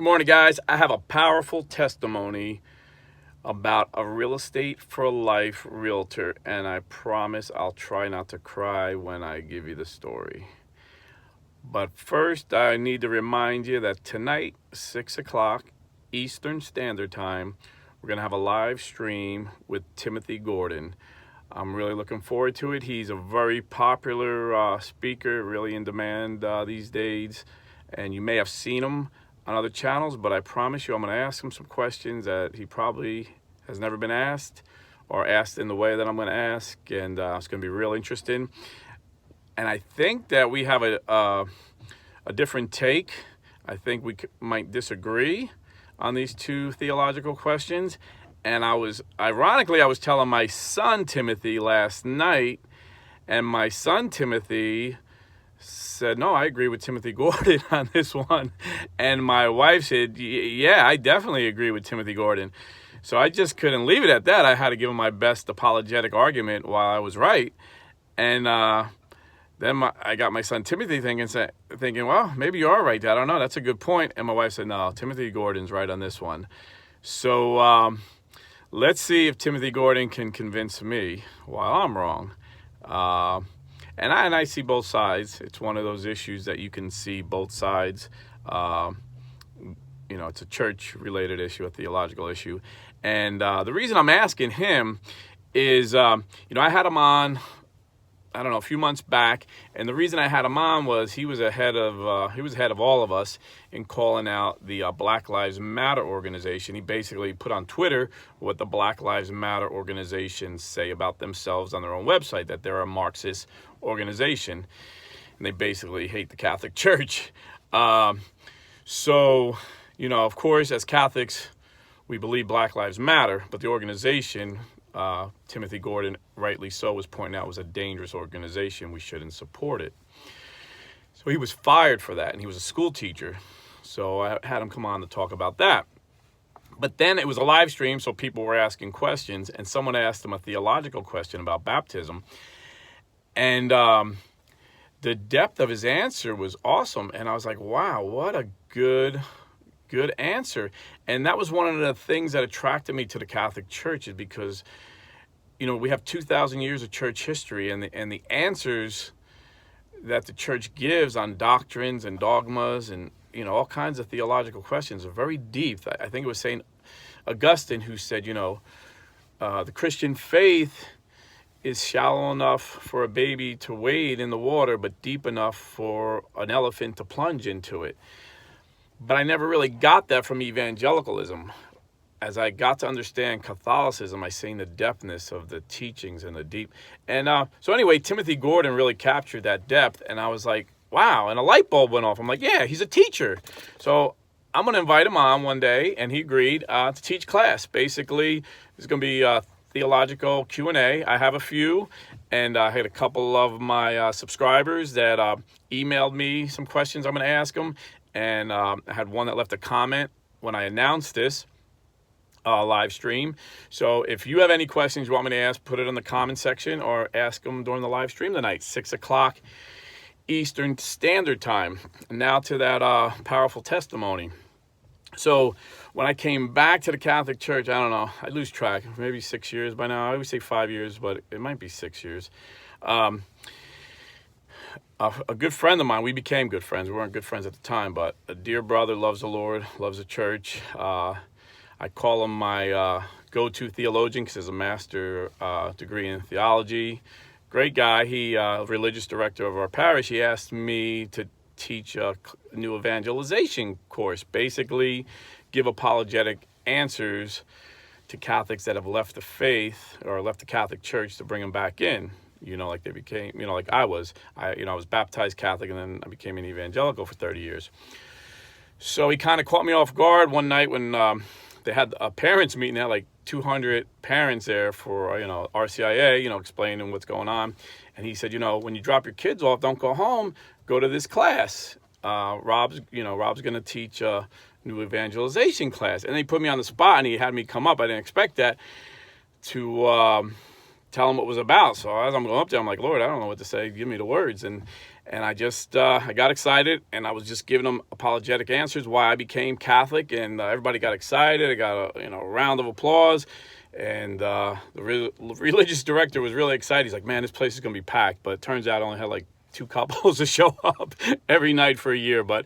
Good morning, guys. I have a powerful testimony about a real estate for life realtor, and I promise I'll try not to cry when I give you the story. But first, I need to remind you that tonight, 6 o'clock Eastern Standard Time, we're going to have a live stream with Timothy Gordon. I'm really looking forward to it. He's a very popular speaker, really in demand these days, and you may have seen him on other channels, but I promise you I'm going to ask him some questions that he probably has never been asked or asked in the way that I'm going to ask, and it's going to be real interesting. And I think that we have a different take. I think we might disagree on these two theological questions. And I was telling my son Timothy last night, and my son Timothy said, no, I agree with Timothy Gordon on this one. And my wife said, yeah, I definitely agree with Timothy Gordon. So I just couldn't leave it at that. I had to give him my best apologetic argument while I was right. And then I got my son Timothy thinking, well, maybe you are right, Dad. I don't know. That's a good point. And my wife said, no, Timothy Gordon's right on this one. So let's see if Timothy Gordon can convince me while I'm wrong. And I see both sides. It's one of those issues that you can see both sides. It's a church-related issue, a theological issue. And the reason I'm asking him is, I had him on, I don't know, a few months back, and the reason I had him on was he was ahead of all of us in calling out the Black Lives Matter organization. He basically put on Twitter what the Black Lives Matter organizations say about themselves on their own website, that they're a Marxist organization, and they basically hate the Catholic Church. So, of course, as Catholics, we believe Black Lives Matter, but the organization, Timothy Gordon, rightly so, was pointing out was a dangerous organization. We shouldn't support it. So he was fired for that, and he was a school teacher. So I had him come on to talk about that. But then it was a live stream, so people were asking questions, and someone asked him a theological question about baptism. And the depth of his answer was awesome. And I was like, wow, what a good answer. And that was one of the things that attracted me to the Catholic Church, is because, we have 2,000 years of church history, and the answers that the church gives on doctrines and dogmas and, all kinds of theological questions are very deep. I think it was St. Augustine who said, the Christian faith is shallow enough for a baby to wade in the water, but deep enough for an elephant to plunge into it. But I never really got that from evangelicalism. As I got to understand Catholicism, I seen the depthness of the teachings and the deep. And so anyway, Timothy Gordon really captured that depth, and I was like, wow, and a light bulb went off. I'm like, yeah, he's a teacher. So I'm going to invite him on one day, and he agreed to teach class. Basically, it's going to be theological Q&A. I have a few, and I had a couple of my subscribers that emailed me some questions I'm going to ask them, and I had one that left a comment when I announced this live stream. So if you have any questions you want me to ask, put it in the comment section or ask them during the live stream tonight, 6 o'clock Eastern Standard Time. Now to that powerful testimony. So when I came back to the Catholic Church, I don't know, I lose track, maybe 6 years by now. I always say 5 years, but it might be 6 years. A good friend of mine, we became good friends. We weren't good friends at the time, but a dear brother, loves the Lord, loves the church. I call him my go-to theologian because he has a master degree in theology. Great guy. He, religious director of our parish, he asked me to teach a new evangelization course, basically give apologetic answers to Catholics that have left the faith or left the Catholic Church to bring them back in, like they became, like I was. I was baptized Catholic, and then I became an evangelical for 30 years. So he kind of caught me off guard one night when they had a parents meeting. They had like 200 parents there for, RCIA, explaining what's going on. And he said, when you drop your kids off, don't go home, go to this class. Rob's going to teach a new evangelization class. And they put me on the spot, and he had me come up. I didn't expect that, to tell him what it was about. So as I'm going up there, I'm like, Lord, I don't know what to say. Give me the words. And And I just I got excited, and I was just giving them apologetic answers why I became Catholic, and everybody got excited. I got a round of applause, and the religious director was really excited. He's like, "Man, this place is gonna be packed." But it turns out I only had like 2 couples to show up every night for a year. But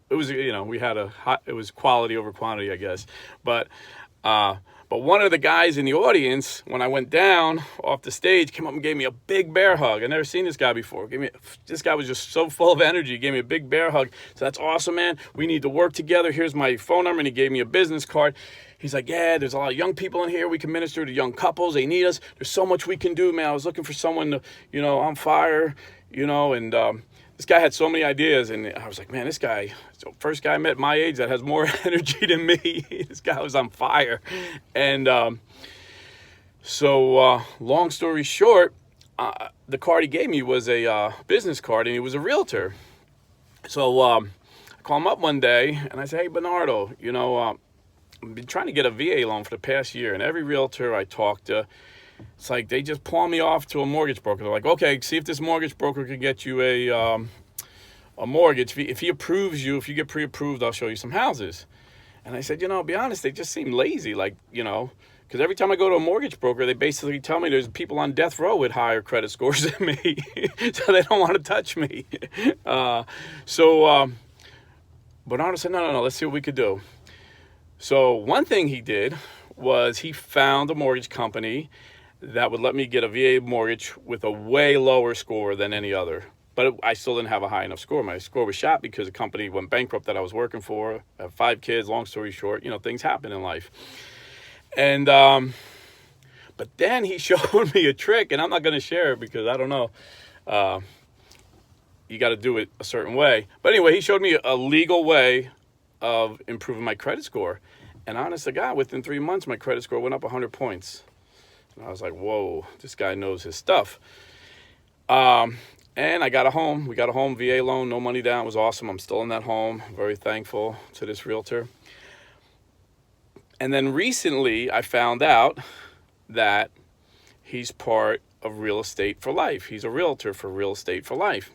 it was we had it was quality over quantity, I guess. But one of the guys in the audience, when I went down off the stage, came up and gave me a big bear hug. I'd never seen this guy before. This guy was just so full of energy. He gave me a big bear hug. So that's awesome, man. We need to work together. Here's my phone number. And he gave me a business card. He's like, yeah, there's a lot of young people in here. We can minister to young couples. They need us. There's so much we can do, man. I was looking for someone to, on fire, and this guy had so many ideas, and I was like, man, this guy, so first guy I met my age that has more energy than me. This guy was on fire. And so long story short, the card he gave me was a business card, and he was a realtor. So I call him up one day, and I say, hey, Bernardo, I've been trying to get a VA loan for the past year, and every realtor I talk to, it's like they just pawn me off to a mortgage broker. They're like, okay, see if this mortgage broker can get you a mortgage. If he approves you, if you get pre-approved, I'll show you some houses. And I said, be honest, they just seem lazy, because every time I go to a mortgage broker, they basically tell me there's people on death row with higher credit scores than me, so they don't want to touch me. Bernardo said, no, let's see what we could do. So one thing he did was he found a mortgage company that would let me get a VA mortgage with a way lower score than any other. But I still didn't have a high enough score. My score was shot because the company went bankrupt that I was working for. I have 5 kids, long story short, things happen in life. And, but then he showed me a trick, and I'm not going to share it because I don't know. You got to do it a certain way. But anyway, he showed me a legal way of improving my credit score. And honest to God, within 3 months, my credit score went up 100 points. And I was like, whoa, this guy knows his stuff. And I got a home. We got a home, VA loan, no money down. It was awesome. I'm still in that home. Very thankful to this realtor. And then recently, I found out that he's part of Real Estate for Life. He's a realtor for Real Estate for Life.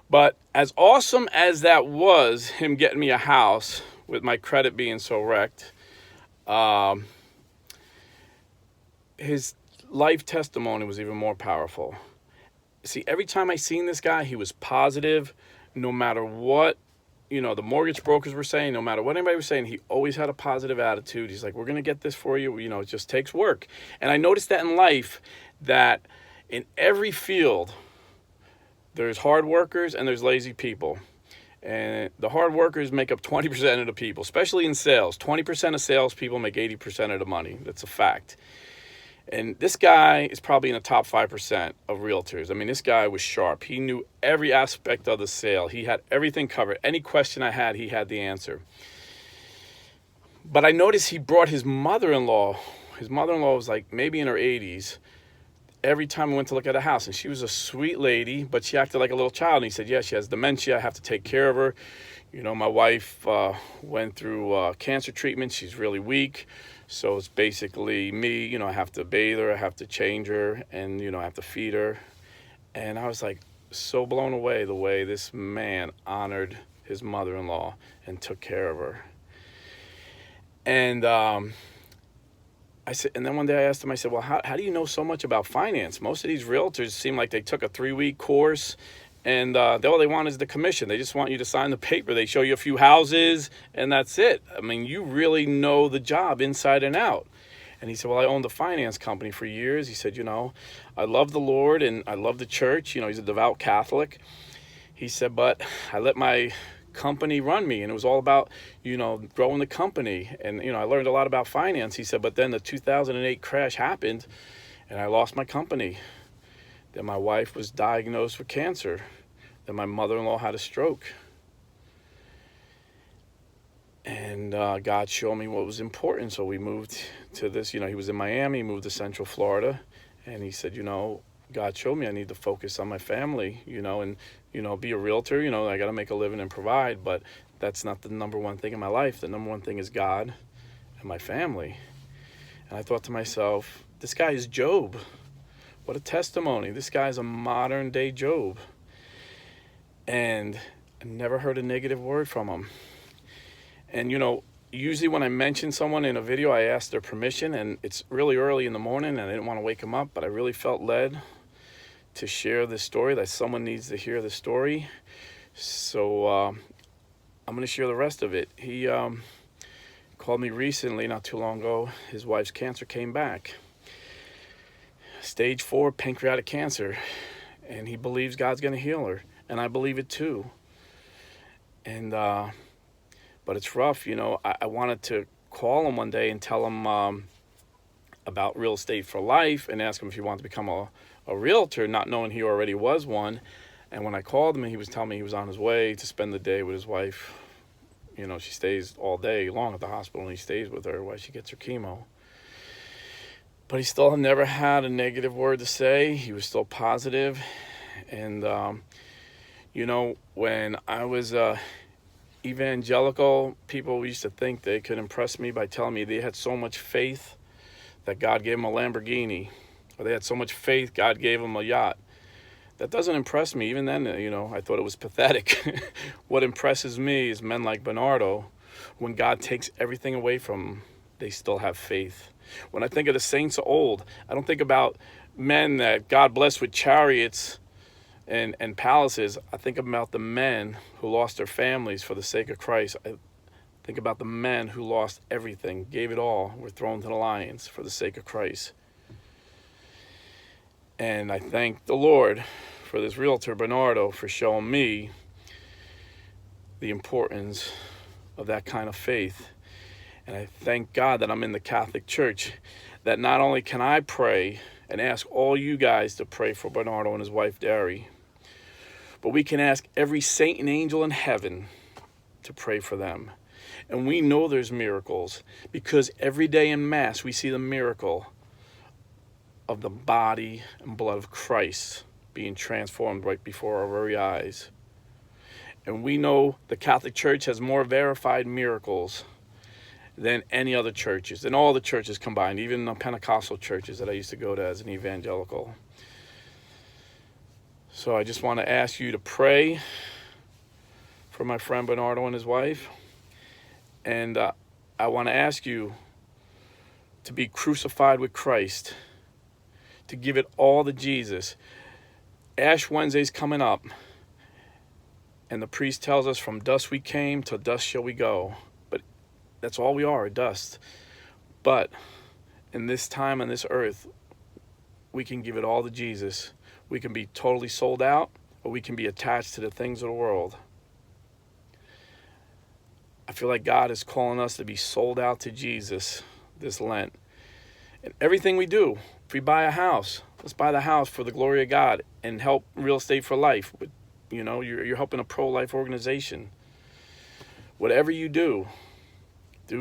But as awesome as that was, him getting me a house with my credit being so wrecked, his life testimony was even more powerful. See, every time I seen this guy, he was positive. No matter what, the mortgage brokers were saying, no matter what anybody was saying, he always had a positive attitude. He's like, we're going to get this for you. It just takes work. And I noticed that in life, that in every field, there's hard workers and there's lazy people. And the hard workers make up 20% of the people, especially in sales. 20% of salespeople make 80% of the money. That's a fact. And this guy is probably in the top 5% of realtors. I mean, this guy was sharp. He knew every aspect of the sale. He had everything covered. Any question I had, he had the answer. But I noticed he brought his mother-in-law. His mother-in-law was like maybe in her 80s. Every time we went to look at a house, and she was a sweet lady, but she acted like a little child. And he said, yeah, she has dementia. I have to take care of her. My wife went through cancer treatment. She's really weak. So it's basically me, I have to bathe her, I have to change her, and, I have to feed her. And I was like so blown away the way this man honored his mother-in-law and took care of her. And I said, and then one day I asked him, I said, well, how do you know so much about finance? Most of these realtors seem like they took a 3-week course, and all they want is the commission. They just want you to sign the paper. They show you a few houses, and that's it. I mean, you really know the job inside and out. And he said, well, I owned a finance company for years. He said, I love the Lord, and I love the church. He's a devout Catholic. He said, but I let my company run me, and it was all about, growing the company. And, I learned a lot about finance. He said, but then the 2008 crash happened, and I lost my company. Then my wife was diagnosed with cancer. Then my mother-in-law had a stroke. And God showed me what was important. So we moved to this, he was in Miami, moved to Central Florida. And he said, God showed me I need to focus on my family, and, be a realtor. I got to make a living and provide. But that's not the number one thing in my life. The number one thing is God and my family. And I thought to myself, this guy is Job. What a testimony. This guy's a modern day Job. And I never heard a negative word from him. And, usually when I mention someone in a video, I ask their permission, and it's really early in the morning, and I didn't want to wake them up, but I really felt led to share this story, that someone needs to hear the story. So I'm going to share the rest of it. He called me recently, not too long ago. His wife's cancer came back. Stage 4 pancreatic cancer. And he believes God's going to heal her. And I believe it too. And but it's rough, I wanted to call him one day and tell him about Real Estate for Life and ask him if he wanted to become a realtor, not knowing he already was one. And when I called him, he was telling me he was on his way to spend the day with his wife. She stays all day long at the hospital, and he stays with her while she gets her chemo. But he still never had a negative word to say. He was still positive. And, when I was evangelical, people used to think they could impress me by telling me they had so much faith that God gave them a Lamborghini, or they had so much faith God gave them a yacht. That doesn't impress me. Even then, I thought it was pathetic. What impresses me is men like Bernardo. When God takes everything away from them, they still have faith. When I think of the saints of old, I don't think about men that God blessed with chariots and palaces. I think about the men who lost their families for the sake of Christ. I think about the men who lost everything, gave it all, were thrown to the lions for the sake of Christ. And I thank the Lord for this realtor, Bernardo, for showing me the importance of that kind of faith. And I thank God that I'm in the Catholic Church, that not only can I pray and ask all you guys to pray for Bernardo and his wife, Dari, but we can ask every saint and angel in heaven to pray for them. And we know there's miracles, because every day in Mass we see the miracle of the body and blood of Christ being transformed right before our very eyes. And we know the Catholic Church has more verified miracles than any other churches, than all the churches combined, even the Pentecostal churches that I used to go to as an evangelical. So I just want to ask you to pray for my friend Bernardo and his wife. And I want to ask you to be crucified with Christ, to give it all to Jesus. Ash Wednesday's coming up, and the priest tells us, from dust we came, to dust shall we go. But that's all we are, dust. But in this time on this earth, we can give it all to Jesus. We can be totally sold out, or we can be attached to the things of the world. I feel like God is calling us to be sold out to Jesus this Lent. And everything we do, if we buy a house, let's buy the house for the glory of God and help Real Estate for Life. You're helping a pro-life organization. Whatever you do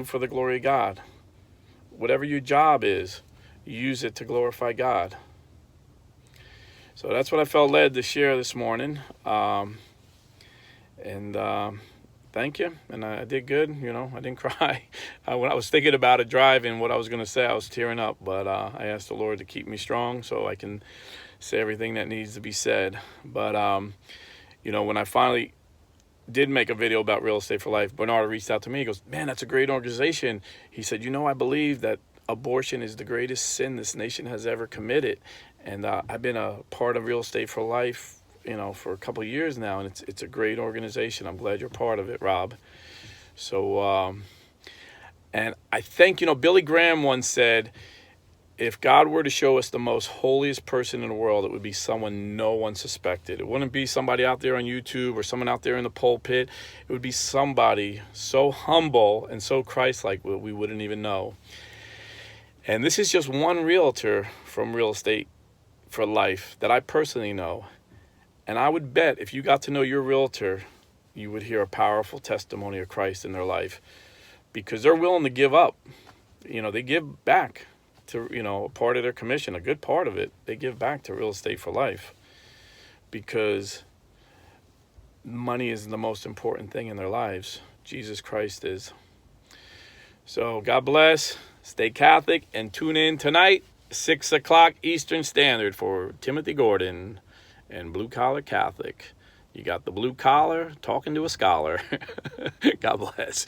for the glory of God. Whatever your job is, use it to glorify God. So that's what I felt led to share this morning. Thank you. And I did good. I didn't cry. When I was thinking about it driving, what I was going to say, I was tearing up. But I asked the Lord to keep me strong so I can say everything that needs to be said. But, when I finally did make a video about Real Estate for Life, Bernardo reached out to me. He goes, man, that's a great organization. He said, I believe that abortion is the greatest sin this nation has ever committed. And I've been a part of Real Estate for Life, for a couple of years now, and it's a great organization. I'm glad you're part of it, Rob. So, and I think, Billy Graham once said, if God were to show us the most holiest person in the world, it would be someone no one suspected. It wouldn't be somebody out there on YouTube or someone out there in the pulpit. It would be somebody so humble and so Christ-like we wouldn't even know. And this is just one realtor from Real Estate for Life that I personally know. And I would bet if you got to know your realtor, you would hear a powerful testimony of Christ in their life, because they're willing to give up. They give back to, a part of their commission, a good part of it. They give back to Real Estate for Life because money is the most important thing in their lives. Jesus Christ is. So God bless. Stay Catholic and tune in tonight 6 o'clock Eastern Standard for Timothy Gordon and Blue Collar Catholic. You got the blue collar talking to a scholar. God bless.